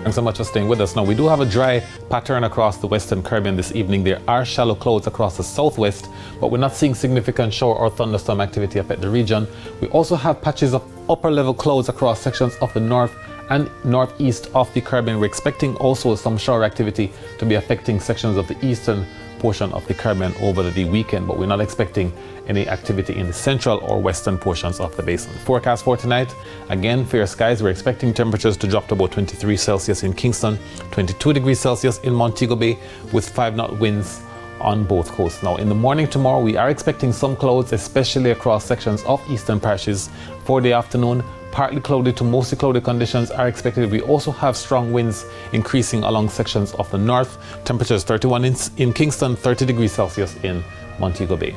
Thanks so much for staying with us. Now, we do have a dry pattern across the Western Caribbean this evening. There are shallow clouds across the southwest, but we're not seeing significant shower or thunderstorm activity affect the region. We also have patches of upper level clouds across sections of the north and northeast of the Caribbean. We're expecting also some shower activity to be affecting sections of the eastern portion of the Caribbean over the weekend, but we're not expecting any activity in the central or western portions of the basin. Forecast for tonight, again, fair skies. We're expecting temperatures to drop to about 23 Celsius in Kingston, 22 degrees Celsius in Montego Bay, with 5-knot winds on both coasts. Now, in the morning tomorrow, we are expecting some clouds, especially across sections of eastern parishes. For the afternoon, partly cloudy to mostly cloudy conditions are expected. We also have strong winds increasing along sections of the north. Temperatures 31 in Kingston, 30 degrees Celsius in Montego Bay.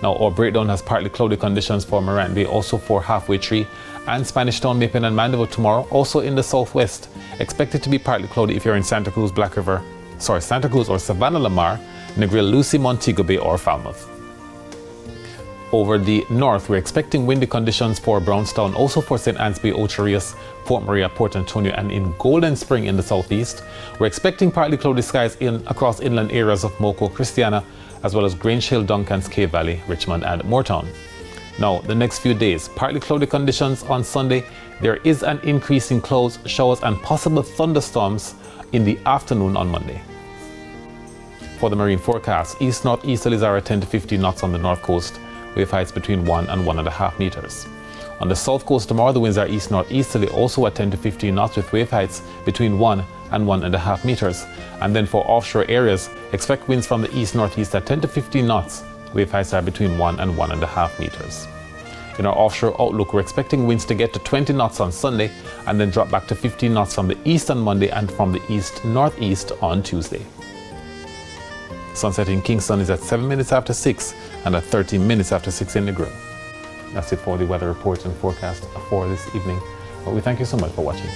Now, our breakdown has partly cloudy conditions for Morant Bay, also for Halfway Tree and Spanish Town, May Pen and Mandeville tomorrow. Also in the southwest, expected to be partly cloudy if you're in Santa Cruz or Savannah Lamar, Negril, Lucy, Montego Bay or Falmouth. Over the north, we're expecting windy conditions for Brownstown, also for St. Anne's Bay, Ocherius, Fort Maria, Port Antonio, and in Golden Spring in the southeast. We're expecting partly cloudy skies across inland areas of Moco, Christiana, as well as Grange Hill, Duncan's Cave Valley, Richmond, and Moortown. Now, the next few days, partly cloudy conditions on Sunday. There is an increase in clouds, showers, and possible thunderstorms in the afternoon on Monday. For the marine forecast, east-northeasterlies are at 10 to 15 knots on the north coast, wave heights between 1 and 1.5 meters. On the south coast tomorrow, the winds are east-northeasterly, also at 10 to 15 knots with wave heights between 1 and 1.5 meters. And then for offshore areas, expect winds from the east-northeast at 10 to 15 knots. Wave heights are between 1 and 1.5 meters. In our offshore outlook, we're expecting winds to get to 20 knots on Sunday and then drop back to 15 knots from the east on Monday and from the east-northeast on Tuesday. Sunset in Kingston is at 7 minutes after 6 and at 13 minutes after 6 in Negril. That's it for the weather report and forecast for this evening. But we thank you so much for watching.